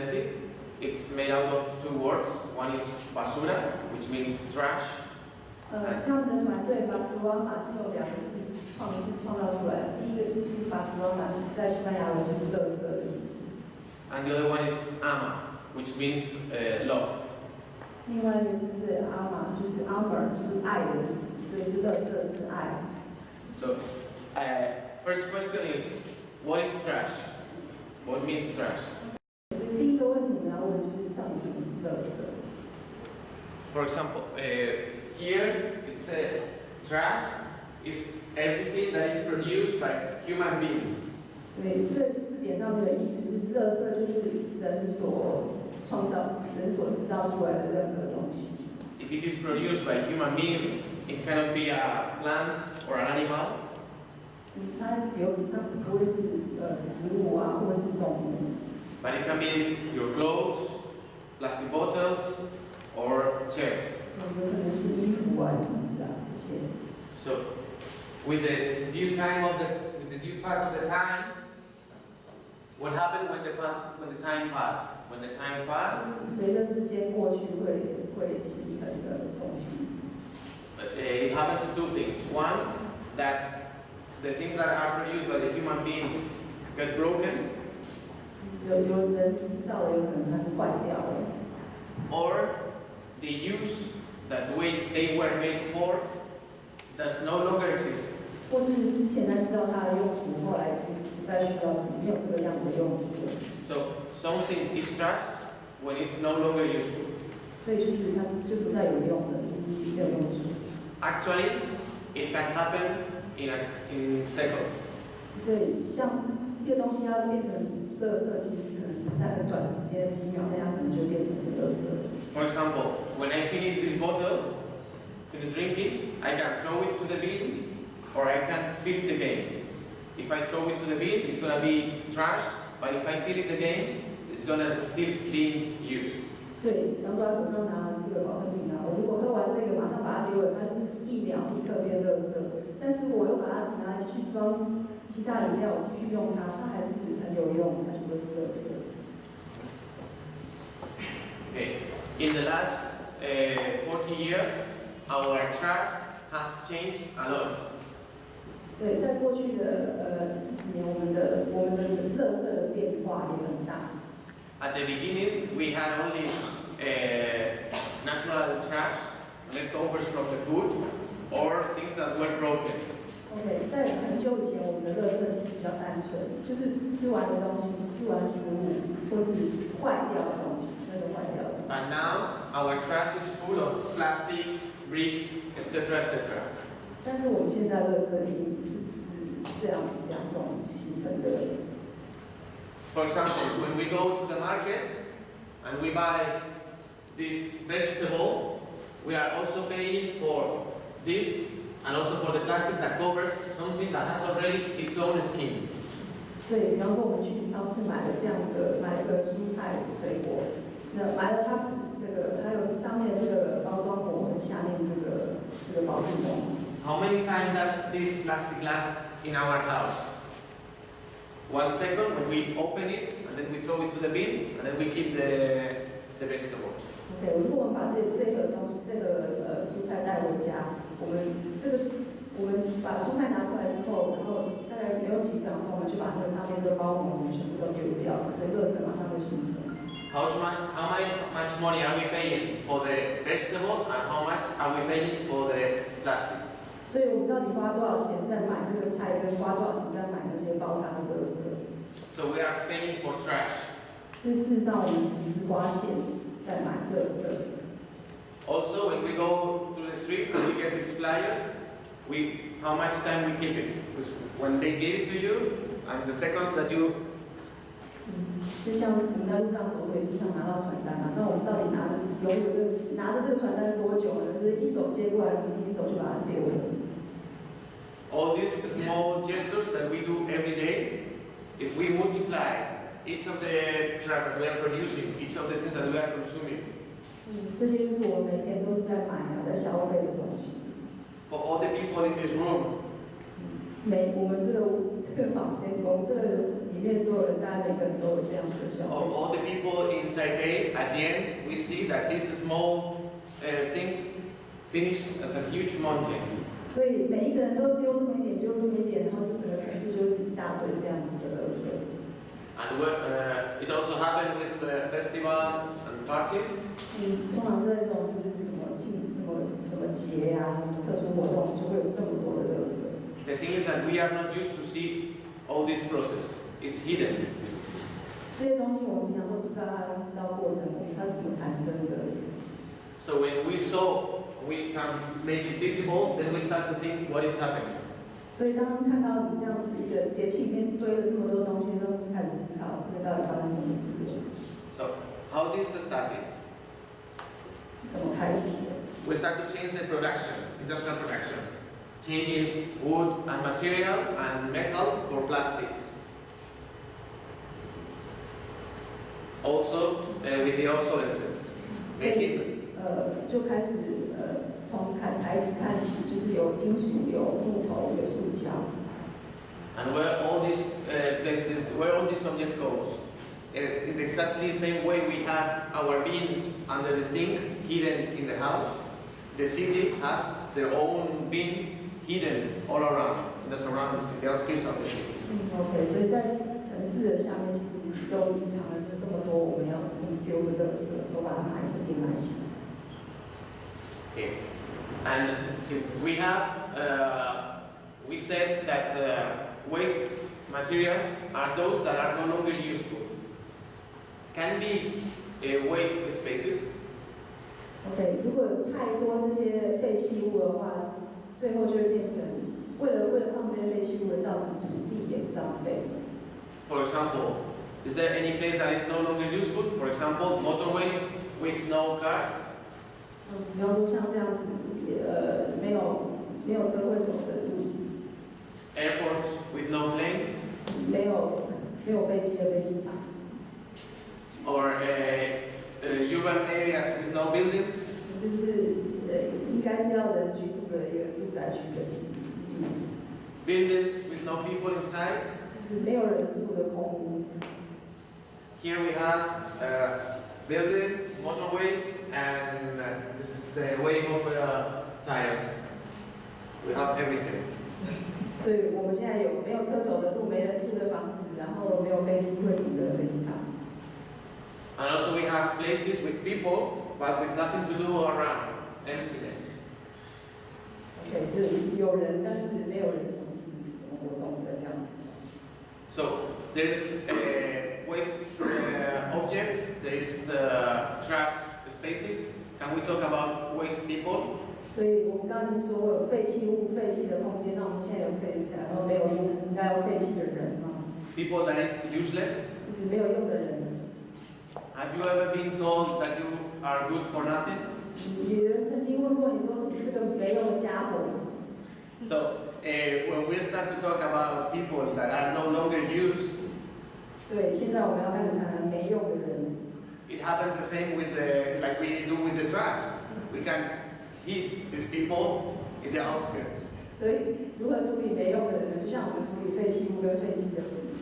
invented. It's made out of two words. One is basura, which means trash. 这样子的团队Basurama是用两个字创造出来的。第一个就是 Basurama， 其实在西班牙文就是垃圾的意思。And the other one is ama, which means love. 另外一个字是 ama， 就是 amor， 就是爱的意思，所以是垃圾之爱。So, first question is, what is trash? What means trash? 所以第一个问题我们要问就是到底什么是垃圾 For example, here it says trash is everything that is produced by human beings. 所以这字典上面的意思是，垃圾就是人所制造出来的任何东西。If it is produced by human being, it cannot be a plant or an animal. 它不会是植物啊，或是动物。But it can be your clothes, plastic bottles, or chairs. 有可能是衣服啊、椅子啊这些。So, with the due pass of the time, what happened when the time passed? When the time passed, 随着时间过去会形成的东西。it happens two things. One, that the things that are produced by the human being get broken. 有人制造的，有可能它是坏掉了。Or the use that they were made for does no longer exist. 或是之前才知道它的用途，后来已经不再需要没有这个样的用途了。So something is trash when it's no longer useful. 所以就是它就不再有用了，就是没有用处。Actually, it can happen in seconds. 所以像一个东西要变成垃圾，其实可能在很短的时间，几秒内它可能就变成一个垃圾。For example, when I finish this bottle, finish drinking, I can throw it to the bin, or I can fill it again. If I throw it to the bin, it's gonna be trash, but if I fill it again, it's gonna still be used. 所以，比方说他手上拿这个保特瓶啊，我如果喝完这个马上把它丢了，它就是1秒立刻变垃圾。但是我又把它拿来继续装其他饮料，继续用它，它还是很有用，它就不是垃圾。Okay. In the last 40 years, our trash has changed a lot. 所以在过去的40年，我们的垃圾的变化也很大。At the beginning, we had only natural trash, leftovers from the food, or things that were broken. OK， 在很久以前，我们的垃圾其实比较单纯，就是吃完的东西、吃完食物，或是坏掉的东西，那个坏掉的。But now, our trash is full of plastics, bricks, etc., etc. 但是我们现在垃圾已经不只是这样两种形成的。For example, when we go to the market and we buy this vegetable, we are also paying for this and also for the plastic that covers something that has already its own skin. 所以，比方说我们去超市买了一个蔬菜水果，那买了它不只是这个，还有上面这个包装膜和下面这个保鲜膜。How many times does this plastic last in our house? 1 second when we open it, and then we throw it to the bin, and then we keep the vegetable. OK， 如果我们把这个东西，蔬菜带回家，我们把蔬菜拿出来之后，然后大概没有几秒钟，我们就把那个上面这个包膜什么全部都丢掉，所以垃圾马上就形成。How much money are we paying for the vegetable, and how much are we paying for the plastic? 所以我们到底花多少钱在买这个菜，跟花多少钱在买那些包它的垃圾 ？So we are paying for trash. 所以事实上，我们只是花钱在买垃圾。Also, when we go through the street and we get these flyers, how much time we keep it? Because when they give it to you, and the seconds that you 就像我们在路上走，会经常拿到传单嘛，那我们到底拿着这个传单多久呢？就是一手接过来，第一手就把它丢了。All these small gestures that we do every day, if we multiply each of the trash that we are producing, each of the things that we are consuming, 这些就是我们每天都是在买啊，在消费的东西。For all the people in this room, 我们这个房间，我们这个里面所有人，大概每个人都有这样子的消费。All the people in Taipei, at the end, we see that these small things finish as a huge mountain. 所以每一个人都丢这么一点，丢这么一点，然后就整个城市就是一大堆这样子的垃圾。And it also happened with festivals and parties. 通常这种就是什么节呀、什么特殊活动，就会有这么多的垃圾。The thing is that we are not used to see all this process. It's hidden. 这些东西我们平常都不知道它制造过程，它是怎么产生的。So when we saw, we can make it visible, then we start to think what is happening. 所以当看到你这样子一个节气里面堆了这么多东西，都开始思考这个到底发生什么事了。So how this started? 是怎么开始的？ We start to change the production, industrial production, changing wood and material and metal for plastic. Also with the obsolescence, 所以就开始从材质看起，就是有金属、有木头、有塑胶。And where all these places, where all these objects goes, in exactly the same way we have our bin under the sink hidden in the house, the city has their own bins hidden all around the surroundings, the outskirts of the city. OK， 所以在城市的下面，其实都隐藏了这么多我们要丢的垃圾，都把它埋起来。Okay. And we have, we said that waste materials are those that are no longer useful. Can be waste spaces. OK， 如果有太多这些废弃物的话，最后就会变成为了放这些废弃物，会造成土地也是浪费。For example, is there any place that is no longer useful? For example, motorways with no cars. 比方说像这样子，没有车会走的路。Airports with no planes. 没有飞机的飞机场。Or urban areas with no buildings. 就是应该是要人居住的一个住宅区的地。Buildings with no people inside. 没有人住的空屋。Here we have buildings, motorways, and this is the wave of tires. We have everything. 所以我们现在有没有车走的路，没人住的房子，然后没有飞机会停的飞机场。And also we have places with people, but with nothing to do around, emptiness. OK， 就是有人，但是没有人从事什么活动的这样。So there's waste objects, there's the trash spaces. Can we talk about waste people? 所以我们刚刚说有废弃物、废弃的空间，那我们现在有可以谈到没有用，应该要废弃的人吗？ People that is useless. 就是没有用的人。Have you ever been told that you are good for nothing? 有人曾经问过你说你这个没用的家伙。So when we start to talk about people that are no longer used, 所以现在我们要开始谈没用的人。it happens the same with like we do with the trash. We can hit these people in the outskirts. 所以如何处理没用的人呢？就像我们处理废弃物跟废弃的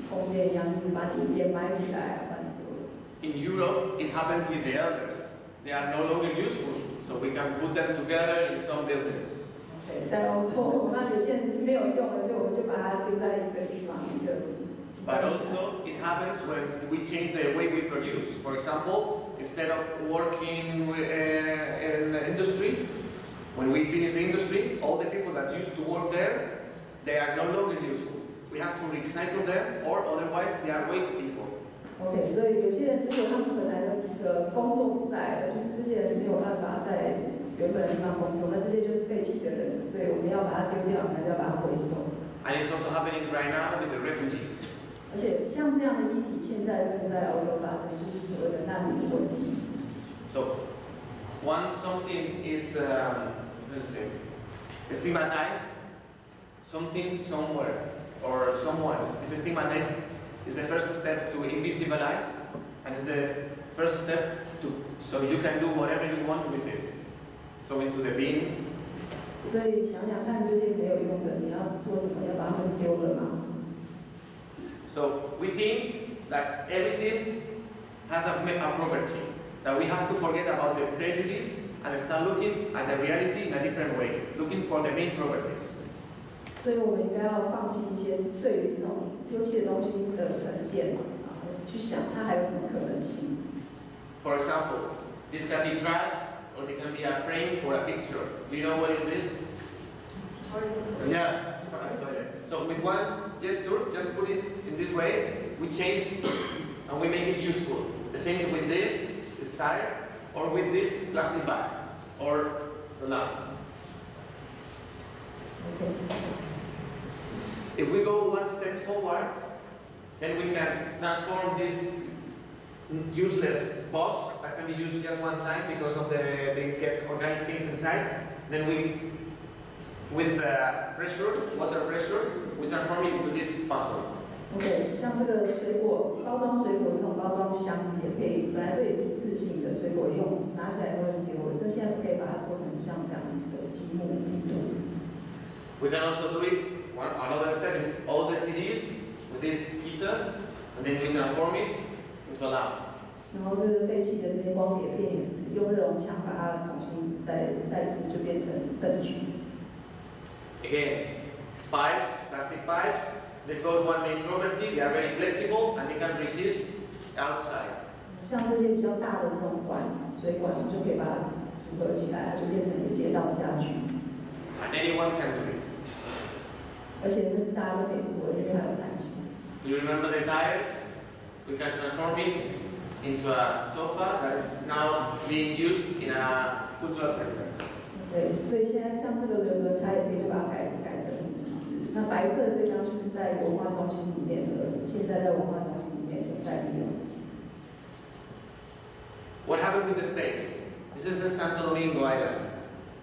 空间一样，就是把你掩埋起来，把你丢了。In Europe, it happens with the elders. They are no longer useful, so we can put them together in some buildings. 在欧洲，那有些人没有用的，所以我们就把它丢在一个地方，一个。But also, it happens when we change the way we produce. For example, instead of working in the industry, when we finish the industry, all the people that used to work there, they are no longer useful. We have to recycle them, or otherwise they are waste people. OK， 所以有些人如果他们本来的工作不在了，就是这些人没有办法在原本的地方工作，那这些就是废弃的人，所以我们要把它丢掉，还是要把它回收。And it's also happening right now with the refugees. 而且像这样的议题，现在正在欧洲发生，就是所谓的难民问题。So, once something is, let's say, stigmatized, something somewhere or someone is stigmatized, is the first step to invisibilize, and is the first step to, so you can do whatever you want with it. Throw into the bin. 所以想想看，这些没有用的，你要做什么？要把它们丢了吗？ So we think that everything has a property, that we have to forget about the prejudice and start looking at the reality in a different way, looking for the main properties. 所以我们应该要放弃一些对于这种丢弃的东西的成见嘛，去想它还有什么可能性。For example, this can be trash or it can be a frame for a picture. Do you know what is this? Yeah. So with one gesture, just put it in this way, we change and we make it useful. The same with this tire, or with this plastic bags, or the lamp. Okay. If we go one step forward, then we can transform this useless box that can be used just one time because of they get organic things inside. Then we, with pressure, water pressure, we transform it into this puzzle. OK， 像这个水果包装水果的那种包装箱也可以，本来这也是一次性的水果用拿起来都会丢，所以现在可以把它做成像这样子的积木密度。We can also do it. Another step is all the CDs with this heater, and then we transform it into a lamp. 然后这个废弃的这些光碟片也是用热熔枪把它重新再次就变成灯具。Again, pipes, plastic pipes. They've got one main property, they are very flexible and they can resist outside. 像这些比较大的这种水管，就可以把它组合起来，就变成一个街道家具。And anyone can do it. 而且那是大家都可以做的，因为它有弹性。Do you remember the tires? We can transform it into a sofa that is now being used in a cultural center. 对，所以现在像这个轮胎也可以就把它改成椅子。那白色的这张就是在文化中心里面的，现在在文化中心里面有在利用。What happened with the space? This is in Santo Domingo Island.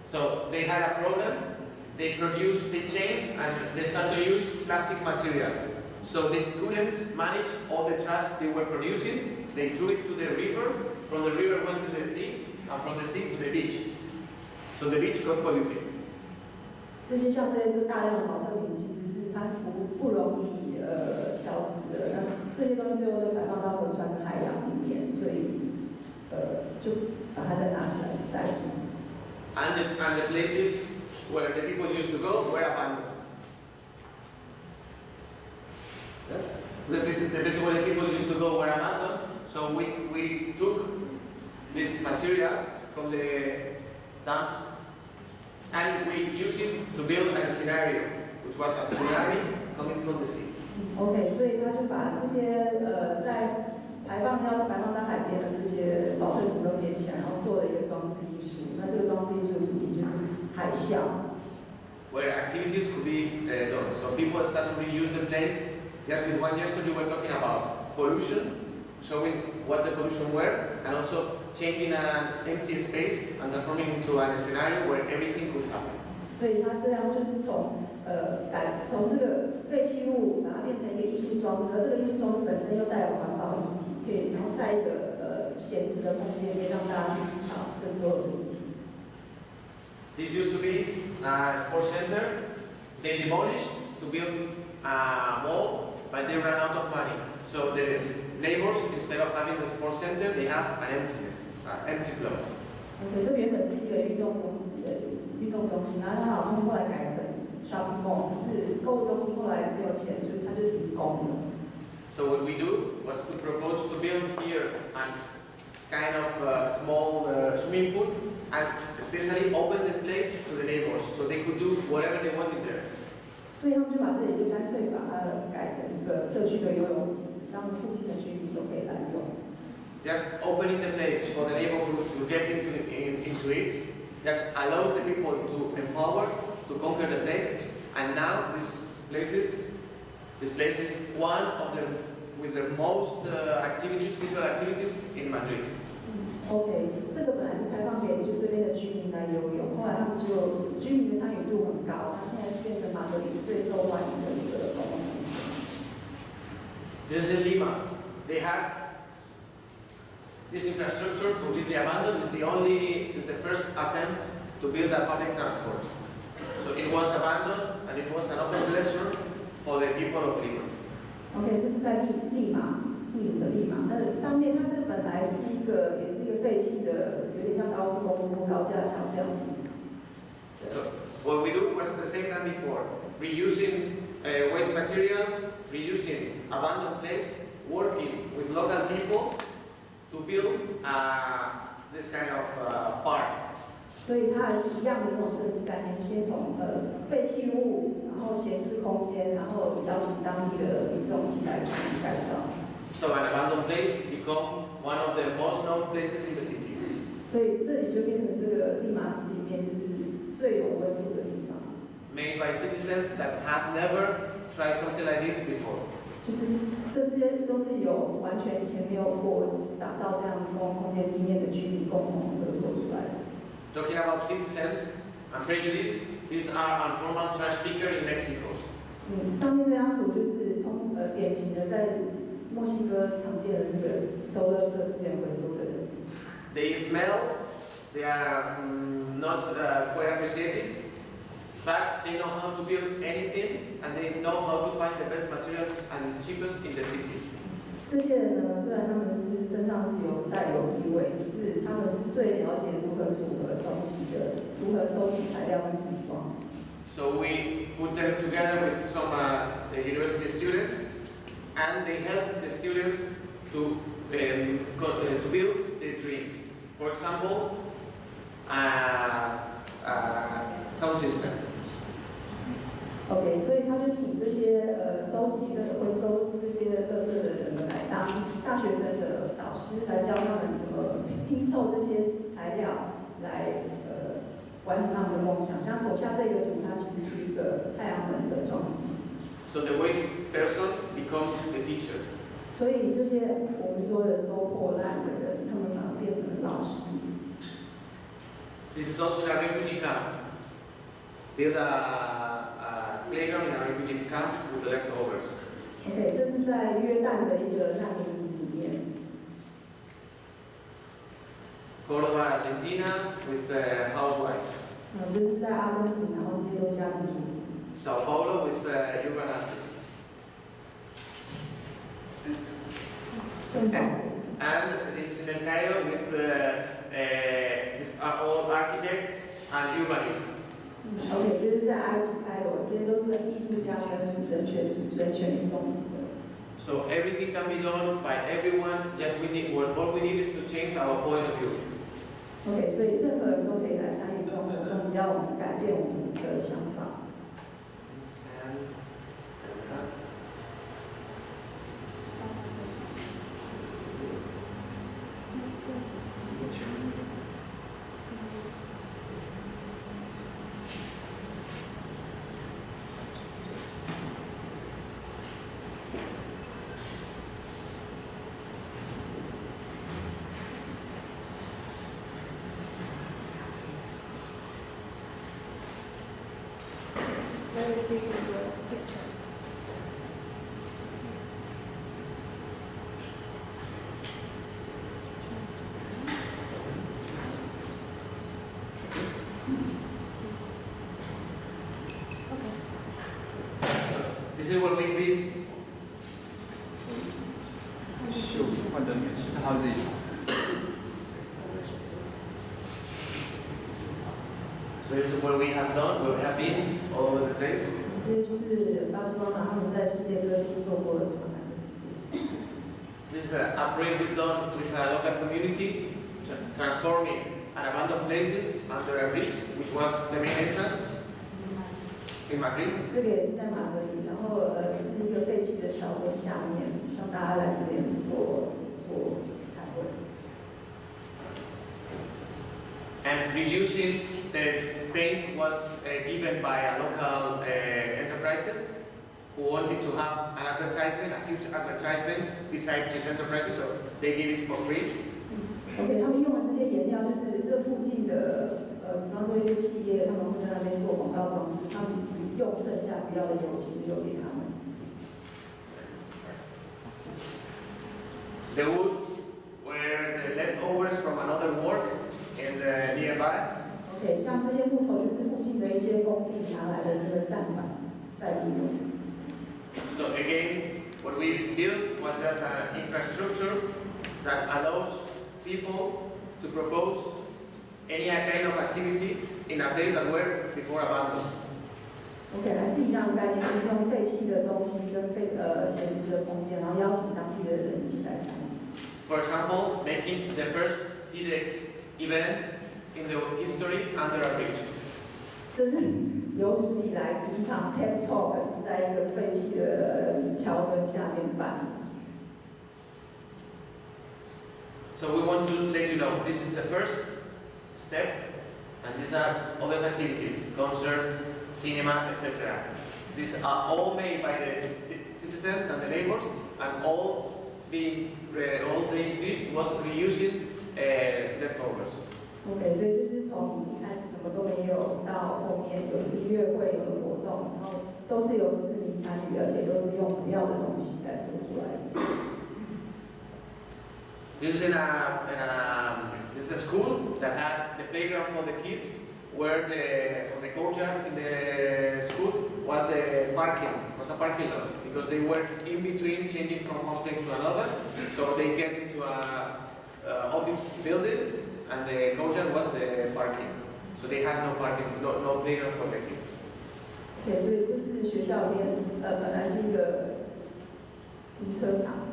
So they had a problem. They produced the chains and they started to use plastic materials. So they couldn't manage all the trash they were producing. They threw it to the river. From the river went to the sea, and from the sea to the beach. So the beach got polluted. 这些像这些大量的保特瓶，其实是它是不容易消失的。那这些东西最后都排放到河川、海洋里面，所以就把它再拿起来再制。And the places where the people used to go were abandoned. The places where the people used to go were abandoned. So we took this material from the dumps and we used it to build a scenario, which was a tsunami coming from the sea. OK， 所以他就把这些在排放到海边的这些保特瓶都捡起来，然后做了一个装置艺术。那这个装置艺术的主题就是海啸。Where activities could be done. So people start to reuse the place. Just with one gesture, you were talking about pollution, showing what the pollution were, and also changing an empty space and transforming into a scenario where everything could happen. 所以他这样就是从这个废弃物把它变成一个艺术装置，而这个艺术装置本身又带有环保议题，可以然后在一个闲置的空间里面让大家去思考这所有的议题。This used to be a sports center. They demolished to build a mall, but they ran out of money. So the neighbors, instead of having the sports center, they have an empty plot. OK， 这原本是一个运动中心，然后它好像后来改成 shopping mall， 可是购物中心后来没有钱，就它就停工了。So what we do was to propose to build here a kind of small swimming pool and especially open the place to the neighbors so they could do whatever they wanted there. 所以他们就把这里就干脆把它改成一个社区的游泳池，让附近的居民都可以来用。Just opening the place for the neighborhood to get into it, that allows the people to empower, to conquer the place, and now this place is one of the with the most cultural activities in Madrid. OK， 这个本来是开放给就这边的居民来游泳，后来他们就居民的参与度很高，它现在变成马德里最受欢迎的一个公共空间。This is in Lima. They have this infrastructure completely abandoned. It's the first attempt to build a public transport. So it was abandoned and it was an open pleasure for the people of Lima. OK， 这是在利马，秘鲁的利马。那上面它这本来是一个，也是一个废弃的，有点像高速公路高架桥这样子。So what we do was the same than before, reusing waste materials, reusing abandoned place, working with local people to build this kind of park. 所以它还是一样的这种设计概念，先从废弃物，然后闲置空间，然后邀请当地的民众一起来参与改造。So an abandoned place become one of the most known places in the city. 所以这里就变成这个利马市里面就是最有温度的地方。Made by citizens that had never tried something like this before. 就是这些都是有完全以前没有过打造这样公共空间经验的居民共同合作出来的。Talking about citizens and prejudice, these are informal trash picker in Mexico. 上面这张图就是典型的在墨西哥常见的那个收垃圾资源回收的人。They smell, they are not quite appreciated. In fact, they know how to build anything and they know how to find the best materials and cheapest in the city. 这些人呢，虽然他们是身上是带有异味，可是他们是最了解如何组合东西的，如何收集材料跟组装。So we put them together with some university students, and they help the students to build their dreams. For example, sound system. OK， 所以他就请这些收集跟回收这些垃圾的人们来当大学生的导师，来教他们怎么拼凑这些材料，来完成他们的梦想。像左下这个图，它其实是一个太阳能的装置。So the waste person becomes the teacher. 所以这些我们说的收破烂的人，他们反而变成了老师。This is also a refugee camp. Build a playground in a refugee camp with the leftovers. OK， 这是在约旦的一个难民营里面。Córdoba, Argentina, with housewives. 这是在阿根廷，然后这些都家庭主妇。Sao Paulo with urban artists. And this is in El Cairo with these are all architects and urbanists. OK， 这是在埃及开罗，这些都是艺术家跟人权运动者。So everything can be done by everyone. Just all we need is to change our point of view. OK， 所以任何人都可以来参与这种活动，只要我们改变我们的想法。Very big picture. This is what we did. 秀换灯也是他自己。So this is what we have done, where we have been all over the place. 这些就是Basurama他们在世界各地做过的传染。This is a project we've done with a local community, transforming abandoned places under a bridge, which was the main entrance in Madrid. 这个也是在马德里，然后是一个废弃的桥墩下面，让大家来这边做彩绘。And reusing the paint was given by a local enterprises who wanted to have an advertisement, a huge advertisement beside these enterprises, so they gave it for free. OK， 他们用的这些颜料就是这附近的比方说一些企业，他们会在那边做广告装置，他们用剩下不要的油漆留给他们。The wood were the leftovers from another work in nearby. OK， 像这些木头就是附近的一些工地拿来的那个站板再利用。So again, what we built was just an infrastructure that allows people to propose any kind of activity in a place that were before abandoned. OK， 还是一样的概念，就是用废弃的东西跟闲置的空间，然后邀请当地的人一起来参与。For example, making the first TEDx event in the history under a bridge. 这是有史以来第一场 TED Talk 是在一个废弃的桥墩下面办。So we want to let you know this is the first step, and these are other activities, concerts, cinema, etc. These are all made by the citizens and the neighbors, and all they did was reusing leftovers. OK， 所以就是从一开始什么都没有，到后面有音乐会、有活动，然后都是由市民参与，而且都是用不要的东西来做出来的。This is this is a school that had the playground for the kids, where the courtyard in the school was a parking lot, because they were in between changing from one place to another, so they get into a office building, and the courtyard was the parking, so they had no parking, no playground for the kids. OK， 所以这是学校里面本来是一个停车场，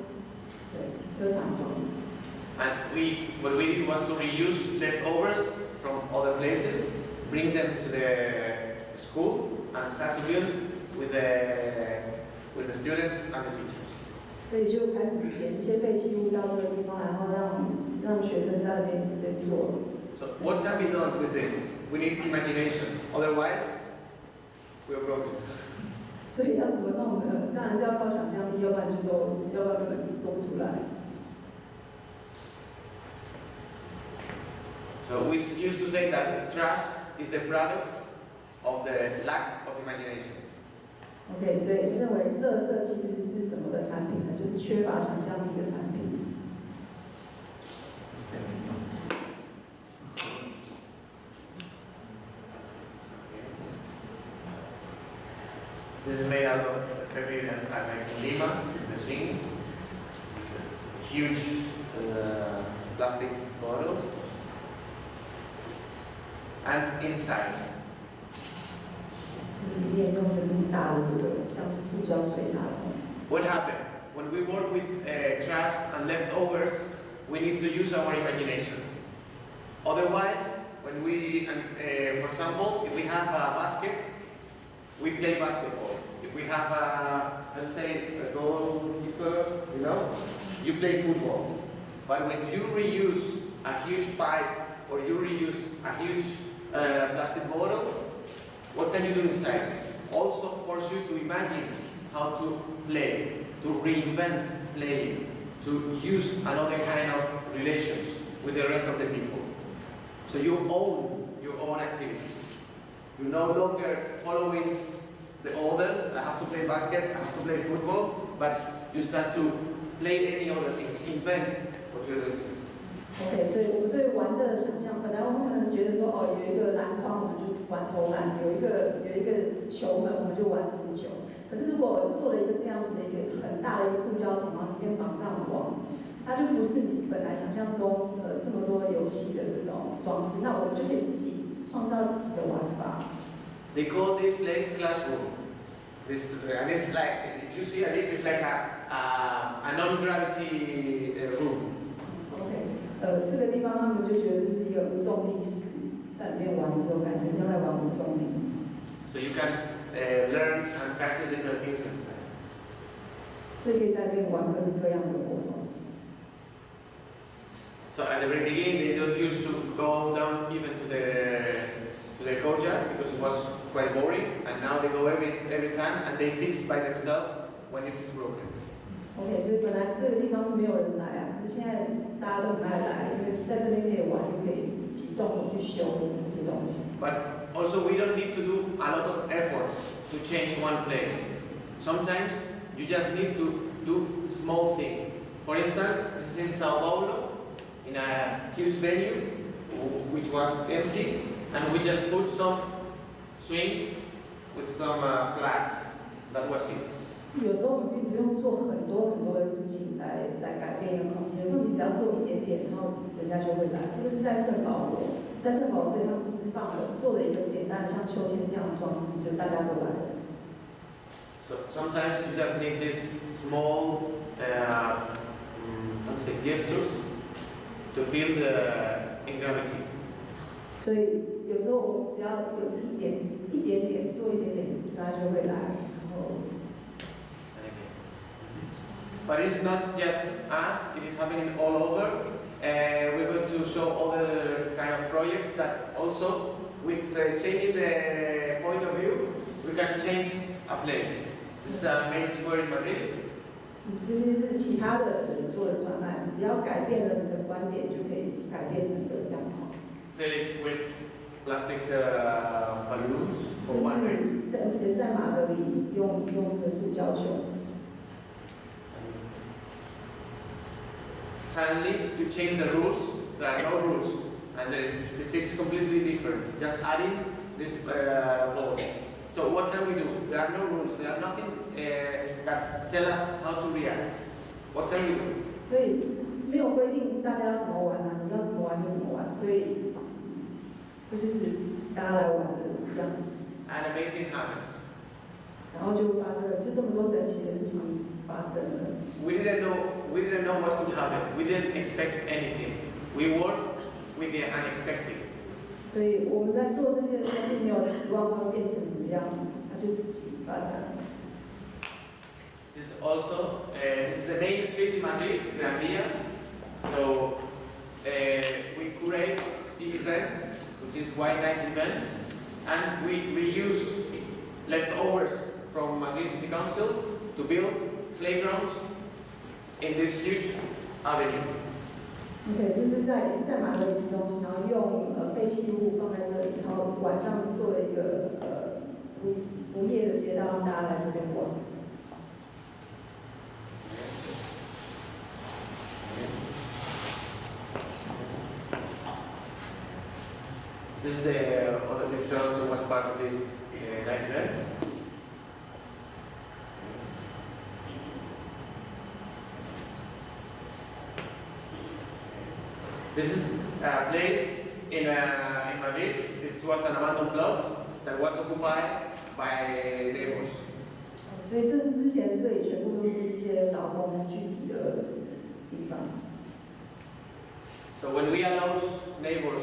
对，停车场装置。And what we did was to reuse leftovers from other places, bring them to the school, and start to build with the students and the teachers. 所以就开始捡一些废弃物到这个地方，然后让学生在那边直接做。So what can be done with this? We need imagination. Otherwise, we are broken. 所以要怎么弄呢？当然是要靠想象力，要不然根本做不出来。So we used to say that trash is the product of the lack of imagination. OK， 所以认为垃圾其实是什么的产品呢？就是缺乏想象力的产品。This is made out of certain like Lima. This is the swing. This is a huge plastic bottle. And inside. 里面用的这么大的这个像是塑胶水塔的东西。What happened? When we work with trash and leftovers, we need to use our imagination. Otherwise, when we, for example, if we have a basket, we play basketball. If we have let's say, a goalkeeper, you play football. But when you reuse a huge pipe or you reuse a huge plastic bottle, what can you do inside? Also force you to imagine how to play, to reinvent playing, to use another kind of relations with the rest of the people. So you own your own activities. You're no longer following the others. I have to play basket, I have to play football, but you start to play any other things, invent what you're going to do. OK， 所以我们对玩的想象，本来我们可能觉得说，有一个篮筐，我们就玩投篮；有一个球门，我们就玩足球。可是如果做了一个这样子的一个很大的一个塑胶桶，然后里面绑上了网子，它就不是你本来想象中这么多游戏的这种装置，那我们就可以自己创造自己的玩法。They call this place classroom. And it's like, if you see a leaf, it's like a non-gravity room. OK。这个地方他们就觉得这是一个无重力室，在里面玩的时候，感觉像在玩无重力。So you can learn and practice different things inside. 所以可以在里面玩各式各样的活动。So at the very beginning, they don't used to go down even to the courtyard because it was quite boring, and now they go every time and they fix by themselves when it is broken. OK， 所以本来这个地方是没有人来啊，可是现在大家都很爱来，因为在这边可以玩，又可以自己动手去修这些东西。But also, we don't need to do a lot of efforts to change one place. Sometimes you just need to do small things. For instance, this is in Sao Paulo, in a huge venue, which was empty, and we just put some swings with some flags. That was it. 有时候我们并不用做很多的事情来改变一个空间，有时候你只要做一点点，然后人家就会来。这个是在圣保罗，在圣保罗这里他们只是做了一个简单的像秋千这样的装置，就大家都来了。So sometimes you just need this small, gestures to feel the gravity. 所以有时候我们只要有一点点做一点点，大家就会来，然后。But it's not just us, it is happening all over. We're going to show other kind of projects that also, with changing the point of view, we can change a place. This is a main square in Madrid. 这些是其他的人做的专案，只要改变了你的观点，就可以改变整个样貌。Fill it with plastic balloons for 1 night. 在马德里用这个塑胶球。Suddenly, you change the rules. There are no rules, and the space is completely different. Just adding this ball. So what can we do? There are no rules. There are nothing that tell us how to react. What can we do? 所以没有规定大家要怎么玩啊，你要怎么玩就怎么玩。所以这就是大家来玩的这样。And amazing happens. 然后就发生了，就这么多神奇的事情发生了。We didn't know what could happen. We didn't expect anything. We worked with the unexpected. 所以我们在做这件事，并没有期望它会变成什么样子，它就自己发展。This is also this is the main street in Madrid, Gran Via. So we curate the event, which is White Night event, and we reuse leftovers from Madrid City Council to build playgrounds in this huge avenue. OK， 这是在马德里市中心，然后用废弃物放在这里，然后晚上做了一个不夜的街道，让大家来这边玩。This also was part of this night event. This is a place in Madrid. This was an abandoned plot that was occupied by neighbors. 所以这是之前这里全部都是一些劳工聚集的地方。So when we allow neighbors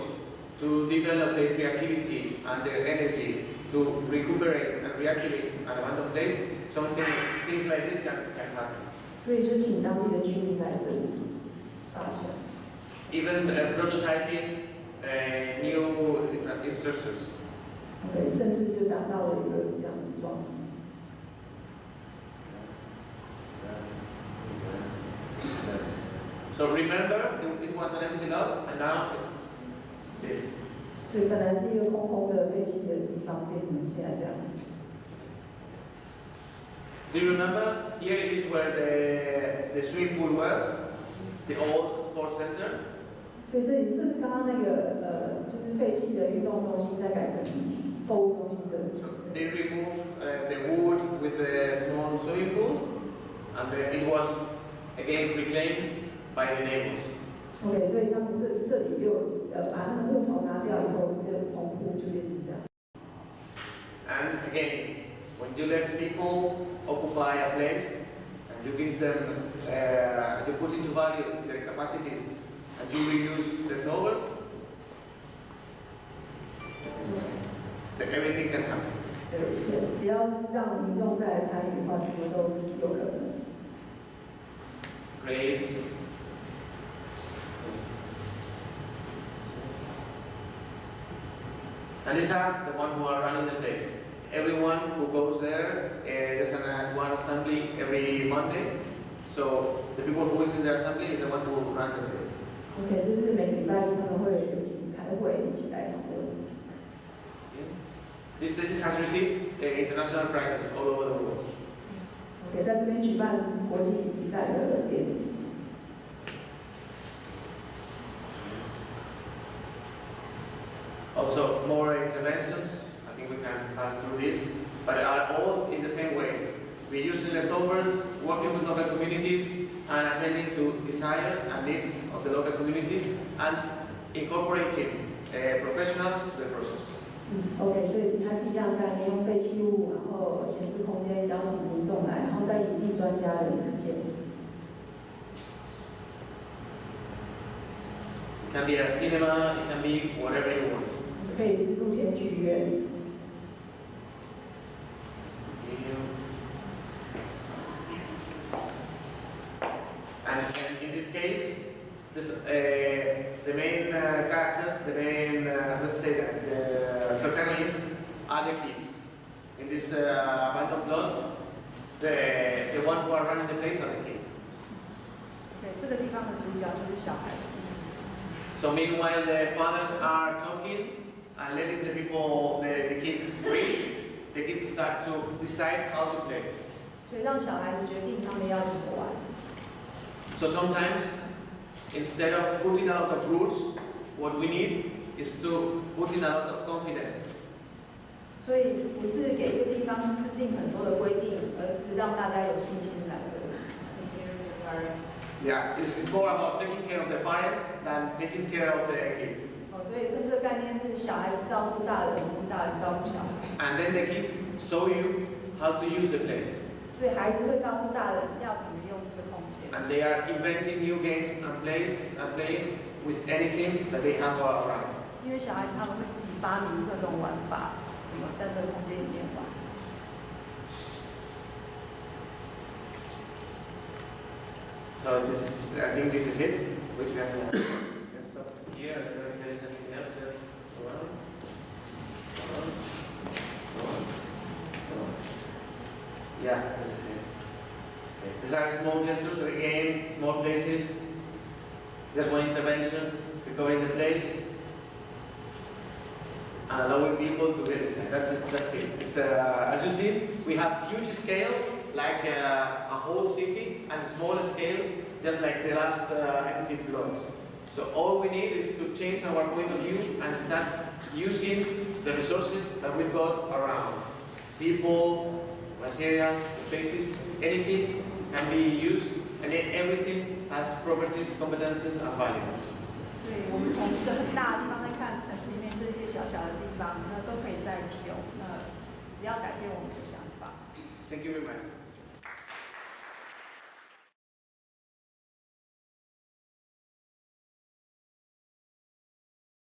to develop their creativity and their energy to recuperate and reactivate an abandoned place, things like this can happen. 所以就请当地的居民来这里发想。Even prototyping new infrastructures. OK， 甚至就打造了一个这样的装置。So remember, it was an empty lot, and now it's this. 所以本来是一个空空的废弃的地方，变成现在这样。Do you remember? Here is where the swimming pool was, the old sports center. 所以这是刚刚那个就是废弃的运动中心，再改成购物中心的。They removed the wood with the small swimming pool, and it was again reclaimed by the neighbors. OK， 所以他们这里又把那个木头拿掉以后，这重铺就变成这样。And again, when you let people occupy a place and you give them, you put into value their capacities and you reuse the towers, then everything can happen. 对，只要让民众再来参与的话，什么都有可能。Great. And these are the ones who are running the place. Everyone who goes there, there's one assembly every Monday. So the people who is in the assembly is the one who run the place. OK， 这是每个礼拜一他们会一起开会，一起来讨论。This place has received international prizes all over the world. OK， 在这边举办国际比赛的典礼。Also, more interventions. I think we can pass through this, but are all in the same way. We're using leftovers, working with local communities, and attending to desires and needs of the local communities, and incorporating professionals to the process. OK， 所以它是一样的概念，用废弃物，然后闲置空间邀请民众来，然后再引进专家的意见。It can be a cinema, it can be whatever you want. 可以是露天剧院。And in this case, the main characters, the main, let's say the protagonists are the kids. In this abandoned plot, the one who are running the place are the kids. 对，这个地方的主角就是小孩子。So meanwhile, the fathers are talking and letting the people, the kids free. The kids start to decide how to play. 所以让小孩子决定他们要怎么玩。So sometimes, instead of putting a lot of rules, what we need is to put in a lot of confidence. 所以不是给一个地方制定很多的规定，而是让大家有信心来这里。Yeah, it's more about taking care of the parents than taking care of the kids. 所以这个概念是小孩子照顾大人，不是大人照顾小孩。And then the kids show you how to use the place. 所以孩子会告诉大人要怎么用这个空间。And they are inventing new games and playing with anything that they have around. 因为小孩子他们会自己发明各种玩法，怎么在这个空间里面玩。So I think this is it. We can stop here. I don't know if there is anything else. Yes. Go on. Yeah, this is it. Okay. These are small gestures, so again, small places. Just one intervention, recovering the place, and allowing people to redesign. That's it. It's, as you see, we have huge scale, like a whole city, and small scales, just like the last empty plot. So all we need is to change our point of view and start using the resources that we've got around. People, materials, spaces, anything can be used, and everything has properties, competences, and value. 对，我们从一个很大的地方来看城市里面这些小小的地方，那都可以再利用。那只要改变我们的想法。Thank you very much.